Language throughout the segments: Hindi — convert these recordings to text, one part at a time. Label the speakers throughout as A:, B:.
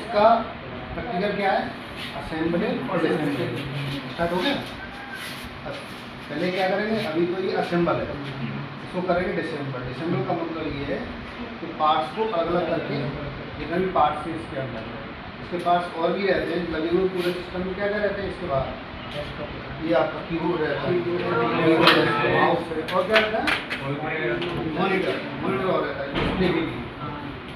A: इसका प्रैक्टिकल क्या है, असेंबलिंग और डिसेंबलिंग। स्टार्ट हो गया। पहले क्या करेंगे, अभी तो ये असेंबल है, इसको करेंगे डिसेंबल। डिसेंबल का मतलब ये है कि पार्ट्स को अलग अलग करके, जितने भी पार्ट्स हैं इसके अंदर, इसके पास और भी रहते हैं लगे हुए पूरे सिस्टम में। क्या क्या रहते हैं इसके बाद, ये आपका कीबोर्ड रहता है, माउस है, और क्या रहता है, मॉनिटर, मॉनिटर और रहता है, डिस्प्ले भी,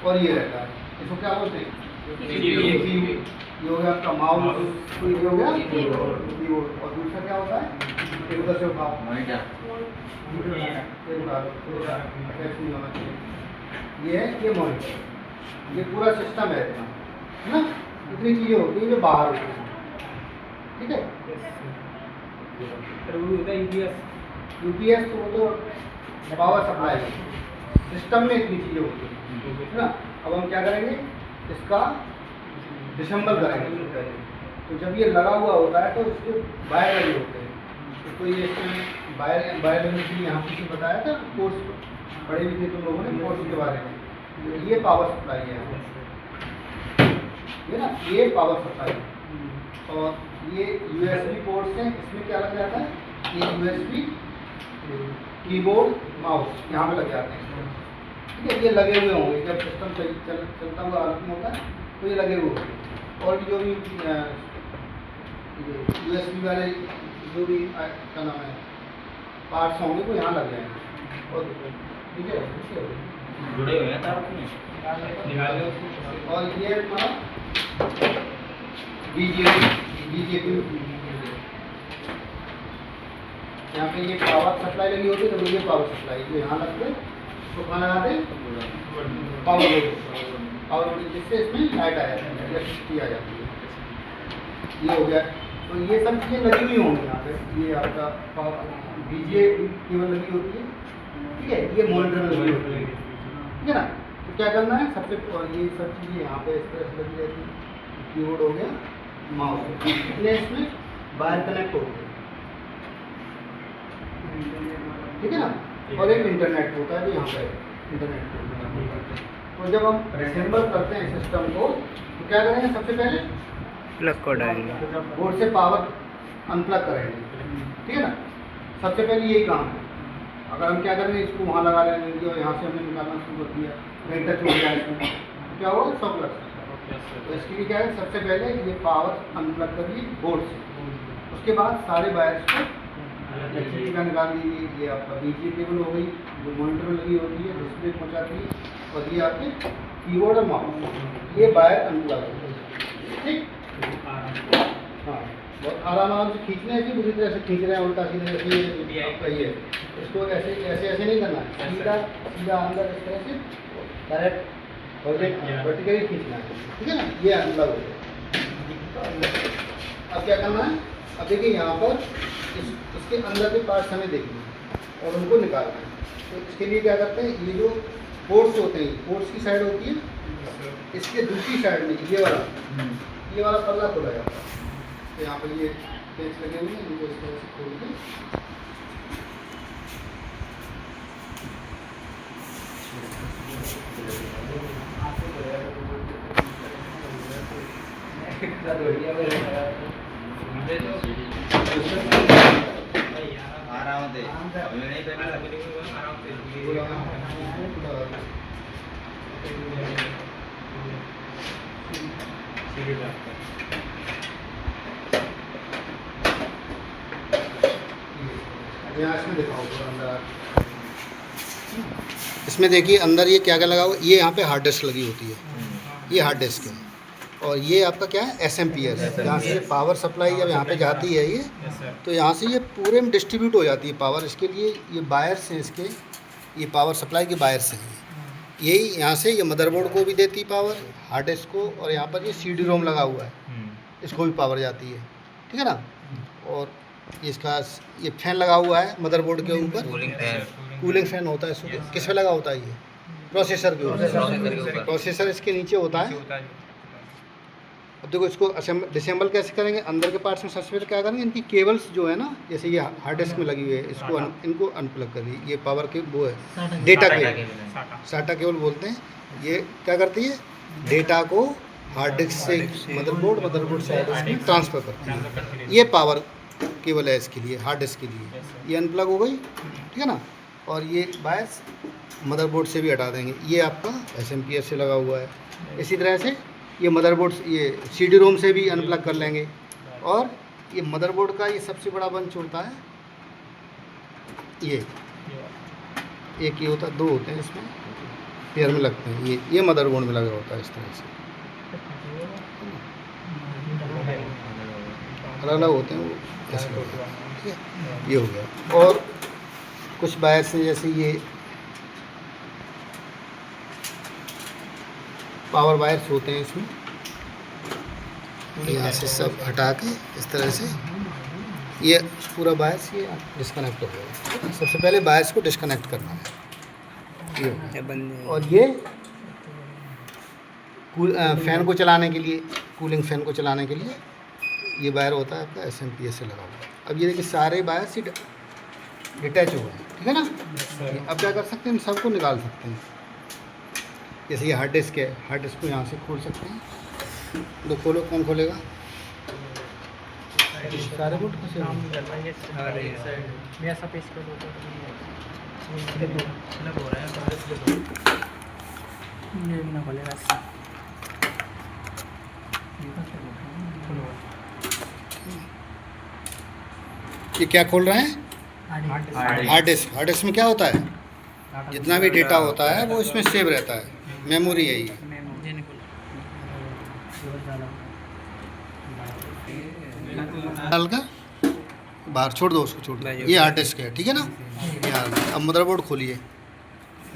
A: और ये रहता है, इसको क्या बोलते हैं, ये हो गया आपका माउस, ये हो गया कीबोर्ड, और दूसरा क्या होता है, एक उधर से उठाओ मॉनिटर, ये है, ये मॉनिटर, ये पूरा सिस्टम है इतना, है ना। इतनी चीज़ें होती हैं जो बाहर होती हैं, ठीक है। यूपीएस तो वो तो पावर सप्लाई है, सिस्टम में इतनी चीज़ें होती हैं, है ना। अब हम क्या करेंगे, इसका डिसेंबल करेंगे। तो जब ये लगा हुआ होता है तो इसके वायर लगे होते हैं, तो ये इसमें वायर लगने के लिए यहाँ पीछे बताया था कोर्स, पढ़े भी थे तुम लोगों ने कोर्स के बारे में। ये पावर सप्लाई है, ये ना, ये पावर सप्लाई है। और ये यूएसबी पोर्ट्स हैं, इसमें क्या लग जाता है, ये यूएसबी कीबोर्ड माउस यहाँ पे लग जाते हैं, ठीक है। ये लगे हुए होंगे जब सिस्टम चलता हुआ हालत में होता है, तो ये लगे हुए होंगे। और जो भी यूएसबी वाले जो भी क्या नाम है पार्ट्स होंगे वो यहाँ लग जाएंगे, और ठीक है,
B: जुड़े हुए हैं।
A: और ये बीजेपी यहाँ पे ये पावर सप्लाई लगी होती है, तो ये पावर सप्लाई जो यहाँ लगते हैं, तो कहाँ लगाते हैं, पावर बोर्ड, जिससे इसमें लाइट आ जाती है, इलेक्ट्रिसिटी आ जाती है। ये हो गया। तो ये सब चीज़ें लगी हुई होंगी यहाँ पे, ये आपका बीजे केबल लगी होती है, ठीक है, ये मॉनिटर में लगी होती है, ठीक है ना। तो क्या करना है, सबसे ये सब चीज़ें यहाँ पे इस तरह से लगी रहती है, कीबोर्ड हो गया, माउस, इतने इसमें वायर कनेक्ट हो गए, ठीक है ना। और एक इंटरनेट होता है, जो यहाँ पे इंटरनेट होता है। तो जब हम असेंबल करते हैं सिस्टम को, तो क्या करेंगे, सबसे पहले
C: प्लग को डालेंगे,
A: बोर्ड से पावर अनप्लग करेंगे, ठीक है ना। सबसे पहले यही काम है। अगर हम क्या करेंगे, इसको वहाँ लगा लेंगे और यहाँ से हमने निकालना शुरू कर दिया, कहीं टच हो गया इसमें, तो क्या होगा, शॉक लग सकता है। तो इसके लिए क्या है, सबसे पहले ये पावर अनप्लग करिए बोर्ड से, उसके बाद सारे वायर्स को इलेक्ट्रिसिटी का निकाल दीजिए। ये आपका बीजे केबल हो गई, जो मॉनिटर में लगी होती है, डिस्प्ले पहुँचाती है, और ये आपके कीबोर्ड और माउस, ये वायर अनप्लग होते हैं, ठीक। हाँ, बहुत आराम से खींचने हैं, बुरी तरह से खींच रहे हैं उल्टा सीधे, ये आपका ये इसको ऐसे ऐसे ऐसे नहीं करना है, सीधा सीधा अंदर इस तरह से डायरेक्ट वर्टिकली खींचना है, ठीक है ना। ये अनप्लग हो गया। अब क्या करना है, अब देखिए यहाँ पर इसके अंदर के पार्ट्स हमें देखने और उनको निकालना है। तो इसके लिए क्या करते हैं, ये जो पोर्ट्स होते हैं, पोर्ट्स की साइड होती है, इसके दूसरी साइड में ये वाला पल्ला खोला जाता है। तो यहाँ पर ये पेच लगे हुए हैं, इनको इस तरह से खोल के
B: आराम से अभी नहीं पहना
A: यहाँ इसमें दिखाओ अंदर, इसमें देखिए अंदर ये क्या क्या लगा हुआ, ये यहाँ पे हार्ड डिस्क लगी होती है, ये हार्ड डिस्क है। और ये आपका क्या है, एसएमपीएस, जहाँ से पावर सप्लाई जब यहाँ पे जाती है ये, तो यहाँ से ये पूरे में डिस्ट्रीब्यूट हो जाती है पावर। इसके लिए ये वायर्स हैं, इसके ये पावर सप्लाई के वायर्स हैं, यही यहाँ से ये मदरबोर्ड को भी देती है पावर, हार्ड डिस्क को, और यहाँ पर ये CD रोम लगा हुआ है, इसको भी पावर जाती है, ठीक है ना। और इसका ये फैन लगा हुआ है मदरबोर्ड के ऊपर, कूलिंग फैन होता है, इसको किस पे लगा होता है, ये प्रोसेसर के ऊपर, प्रोसेसर इसके नीचे होता है। अब देखो इसको डिसेंबल कैसे करेंगे, अंदर के पार्ट्स में सबसे पहले क्या करेंगे, इनकी केबल्स जो है ना, जैसे ये हार्ड डिस्क में लगी हुई है, इसको इनको अनप्लग करिए। ये पावर के वो है डेटा केबल, साटा केबल बोलते हैं। ये क्या करती है, डेटा को हार्ड डिस्क से मदरबोर्ड से हार्ड डिस्क में ट्रांसफ़र करती है। ये पावर केबल है इसके लिए, हार्ड डिस्क के लिए। ये अनप्लग हो गई, ठीक है ना। और ये बायस मदरबोर्ड से भी हटा देंगे। ये आपका SMPS से लगा हुआ है। इसी तरह से ये मदरबोर्ड, ये CD-ROM से भी अनप्लग कर लेंगे। और ये मदरबोर्ड का ये सबसे बड़ा बंच होता है, ये एक ही होता है, दो होते हैं इसमें, पेयर में लगते हैं। ये मदरबोर्ड में लगा होता है इस तरह से, अलग अलग होते हैं वो, ऐसे होता है, ठीक है। ये हो गया। और कुछ बायस से जैसे ये पावर वायर्स होते हैं इसमें, यहाँ से सब हटा के इस तरह से ये पूरा बायस ये डिस्कनेक्ट हो गया। सबसे पहले बायस को डिस्कनेक्ट करना है, ये हो गया। और ये फ़ैन को चलाने के लिए, कूलिंग फ़ैन को चलाने के लिए ये वायर होता है आपका SMPS से लगा हुआ। अब ये देखिए सारे वायर्स डिटैच हुए हैं, ठीक है ना। अब क्या कर सकते हैं, हम सबको निकाल सकते हैं। जैसे ये हार्ड डिस्क है, हार्ड डिस्क को यहाँ से खोल सकते हैं। तो खोलो, कौन खोलेगा? सारे बोर्ड कैसे ये क्या खोल रहे हैं? Hard disk. हार्ड डिस्क में क्या होता है, जितना भी डेटा होता है वो इसमें सेव रहता है, मेमोरी है ये। डाल कर बाहर छोड़ दो उसको, छोड़ दो। ये हार्ड डिस्क है, ठीक है ना। ये अब मदरबोर्ड खोलिए।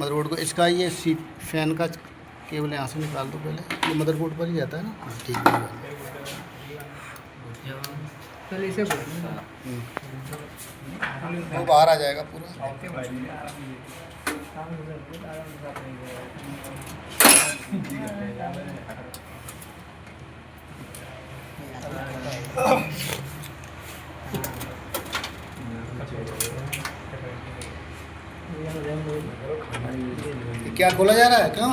A: मदरबोर्ड को इसका ये फ़ैन का केबल यहाँ से निकाल दो पहले। ये मदरबोर्ड पर ही जाता है ना, ठीक है। वो बाहर आ जाएगा पूरा। क्या खोला जा रहा है? क्यों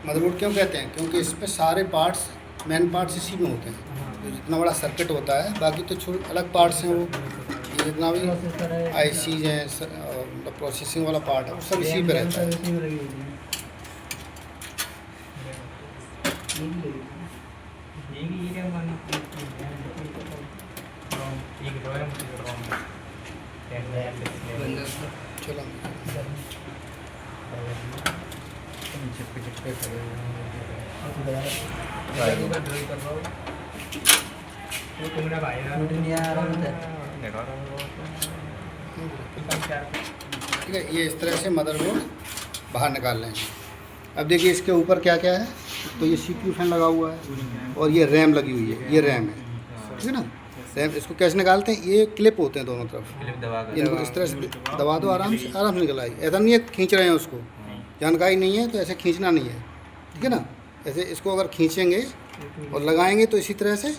A: मदरबोर्ड क्यों कहते हैं? क्योंकि इस पे सारे पार्ट्स, मेन पार्ट्स इसी में होते हैं। तो जितना बड़ा सर्किट होता है, बाकी तो छोटे अलग पार्ट्स हैं। वो ये जितना भी ICs हैं, मतलब प्रोसेसिंग वाला पार्ट है, वो सब इसी पे रहता है। चलो ठीक है। ये इस तरह से मदरबोर्ड बाहर निकाल लेंगे। अब देखिए इसके ऊपर क्या क्या है। तो ये CPU फैन लगा हुआ है और ये रैम लगी हुई है, ये रैम है, ठीक है ना। रैम इसको कैसे निकालते हैं? ये क्लिप होते हैं दोनों तरफ, इनको इस तरह से दबा दो, आराम से निकल आएगी। ऐसा नहीं है खींच रहे हैं उसको, जानकारी नहीं है तो ऐसे खींचना नहीं है, ठीक है ना। ऐसे इसको अगर खींचेंगे और लगाएंगे तो इसी तरह से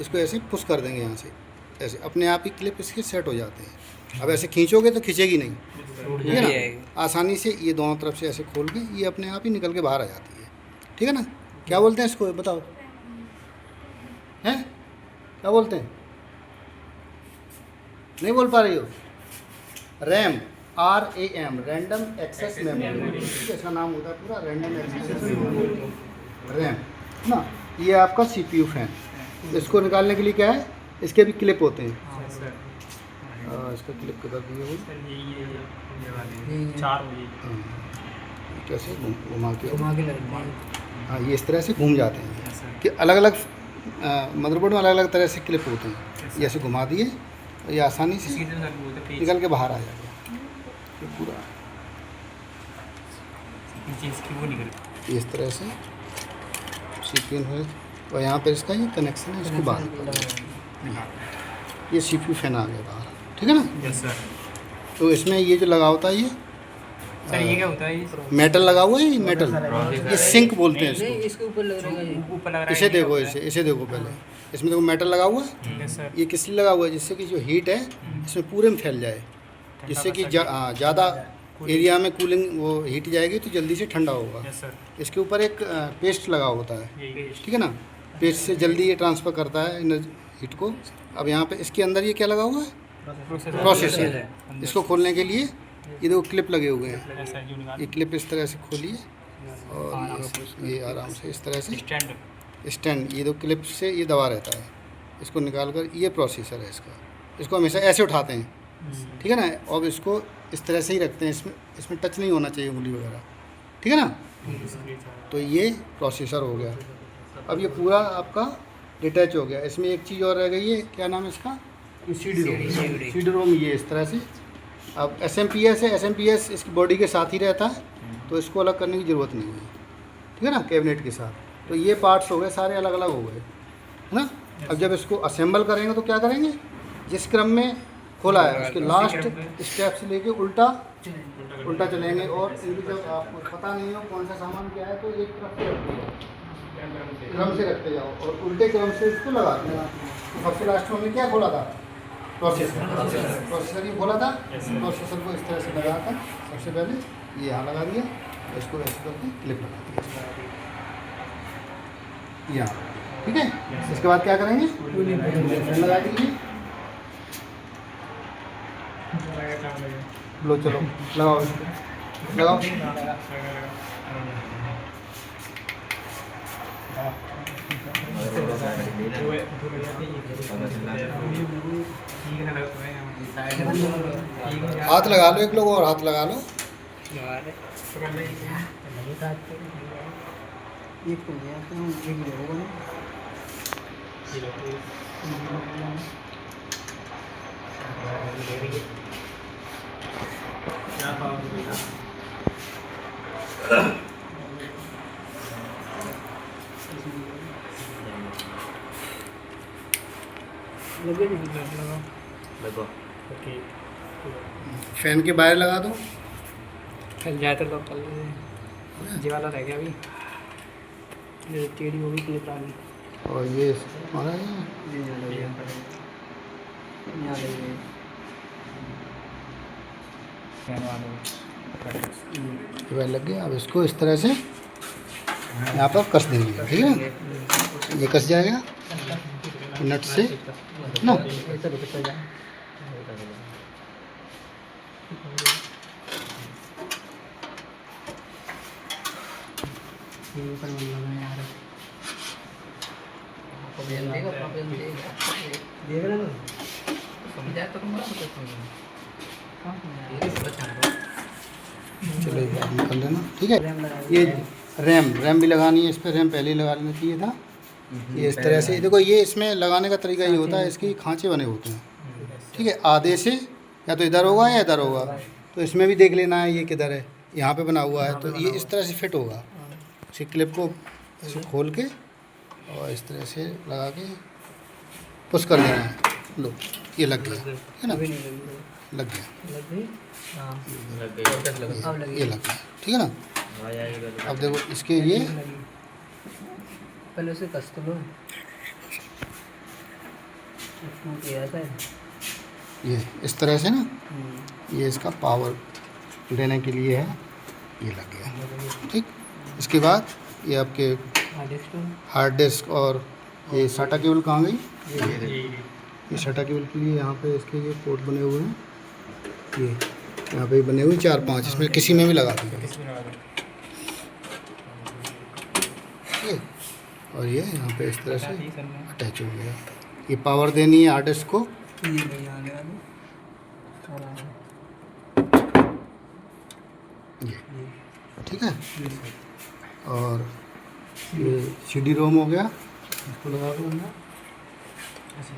A: इसको ऐसे पुश कर देंगे यहाँ से, ऐसे अपने आप ही क्लिप इसके सेट हो जाते हैं। अब ऐसे खींचोगे तो खींचेगी नहीं, ठीक है ना। आसानी से ये दोनों तरफ से ऐसे खोल के ये अपने आप ही निकल के बाहर आ जाती है, ठीक है ना। क्या बोलते हैं इसको, बताओ, हैं क्या बोलते हैं? नहीं बोल पा रही हो? RAM, RAM, random access memory, इसका नाम होता है पूरा, रैंडम एक्सेस मेमोरी, रैम ना। ये आपका CPU फैन, इसको निकालने के लिए क्या है, इसके भी क्लिप होते हैं। इसका क्लिप किधर दिए वो, कैसे घुमा के हाँ, ये इस तरह से घूम जाते हैं कि अलग अलग मदरबोर्ड में अलग अलग तरह से क्लिप होते हैं। ये ऐसे घुमा दिए, ये आसानी से निकल के बाहर आ जाएगा। ये पूरा इस तरह से CPU है और यहाँ पर इसका ये कनेक्शन है, इसको बाहर ये CPU फैन आ गया बाहर, ठीक है ना।
B: Yes sir.
A: तो इसमें ये जो लगा होता है ये
B: सर ये क्या होता है?
A: मेटल लगा हुआ है, ये मेटल, ये सिंक बोलते हैं इसको।
D: इसके ऊपर लग रहा है,
B: ऊपर लग रहा है।
A: इसे देखो, इसे देखो पहले, इसमें देखो मेटल लगा हुआ है।
B: Yes sir.
A: ये किस लिए लगा हुआ है? जिससे कि जो हीट है इसमें पूरे में फैल जाए, जिससे कि ज़्यादा एरिया में कूलिंग वो हीट जाएगी तो जल्दी से ठंडा होगा।
B: Yes sir.
A: इसके ऊपर एक पेस्ट लगा होता है,
B: यही
A: ठीक है ना। पेस्ट से जल्दी ये ट्रांसफ़र करता है एनर्जी हीट को। अब यहाँ पे इसके अंदर ये क्या लगा हुआ है, प्रोसेसर है। इसको खोलने के लिए ये दो क्लिप लगे हुए हैं।
B: ऐसा जो निकाल
A: ये क्लिप इस तरह से खोलिए और ये आराम से इस तरह से स्टैंड, ये दो क्लिप से ये दबा रहता है। इसको निकाल कर, ये प्रोसेसर है इसका, इसको हमेशा ऐसे उठाते हैं, ठीक है ना। और इसको इस तरह से ही रखते हैं, इसमें टच नहीं होना चाहिए उंगली वगैरह, ठीक है ना। तो ये प्रोसेसर हो गया। अब ये पूरा आपका डिटैच हो गया। इसमें एक चीज़ और रह गई है, क्या नाम है इसका, CD रोम। ये इस तरह से। अब SMPS है, SMPS इसकी बॉडी के साथ ही रहता है, तो इसको अलग करने की ज़रूरत नहीं है, ठीक है ना, कैबिनेट के साथ। तो ये पार्ट्स हो गए सारे अलग अलग हो गए, है ना। अब जब इसको असेंबल करेंगे तो क्या करेंगे, जिस क्रम में खोला है उसके लास्ट स्टेप से लेके उल्टा चलेंगे। और इनकी जब आपको पता नहीं हो कौन सा सामान क्या है तो एक तरफ से रखते जाओ, क्रम से रखते जाओ और उल्टे क्रम से इसको लगाते हैं। तो सबसे लास्ट में हमने क्या खोला था, प्रोसेसर ही खोला था। प्रोसेसर को इस तरह से लगाकर सबसे पहले ये यहाँ लगा दिया, इसको ऐसे करके क्लिप लगा दिया यहाँ, ठीक है। इसके बाद क्या करेंगे, लगा दीजिए। लो चलो लगाओ, लगाओ। हाथ लगा लो, एक लोग और हाथ लगा लो। फैन के बाहर लगा दो।
B: कल जाए तो कल जी वाला रह गया अभी, ये टेढ़ी हो गई क्लिप आ गई।
A: और ये हमारा ये लग गया। अब इसको इस तरह से यहाँ पर कस देंगे, ठीक है। ये कस जाएगा नट से ना। चलो एक बार निकल लेना, ठीक है। ये रैम भी लगानी है इस पर, रैम पहले ही लगा लेना चाहिए था। ये इस तरह से देखो, ये इसमें लगाने का तरीका ये होता है, इसके खांचे बने होते हैं, ठीक है। आधे से या तो इधर होगा या इधर होगा, तो इसमें भी देख लेना है ये किधर है। यहाँ पे बना हुआ है तो ये इस तरह से फिट होगा। इसी क्लिप को ऐसे खोल के और इस तरह से लगा के पुश कर देना है। लो ये लग गया, है ना, लग गया, ये लग गया, ठीक है ना। अब देखो इसके ये
C: पहले उसे कस तो लो।
A: ये इस तरह से ना, ये इसका पावर देने के लिए है, ये लग गया, ठीक। इसके बाद ये आपके हार्ड डिस्क और ये साटा केबल कहाँ गई, ये साटा केबल के लिए यहाँ पे इसके ये पोर्ट बने हुए हैं, ये यहाँ पे बने हुए 4-5, इसमें किसी में भी लगा देंगे, ठीक है। और ये यहाँ पे इस तरह से अटैच हो गया। ये पावर देनी है हार्ड डिस्क को, ये ठीक है। और ये CD रोम हो गया, इसको लगा दो अंदर ऐसे।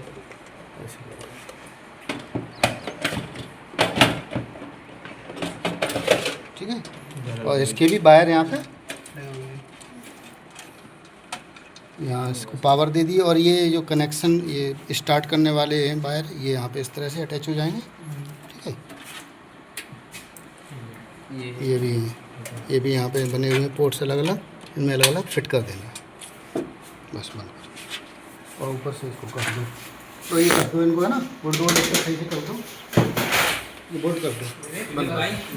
A: ठीक है। और इसके भी वायर यहाँ पे, यहाँ इसको पावर दे दी। और ये जो कनेक्शन ये स्टार्ट करने वाले हैं वायर, ये यहाँ पे इस तरह से अटैच हो जाएंगे, ठीक है। ये भी यहाँ पे बने हुए हैं पोर्ट्स अलग अलग, इनमें अलग अलग फिट कर देना, बस बंद कर। और ऊपर से इसको कर दो, तो ये कर दो इनको, है ना, बोल्ट सही से कर दो, ये बोल्ट कर दो, बंद कर।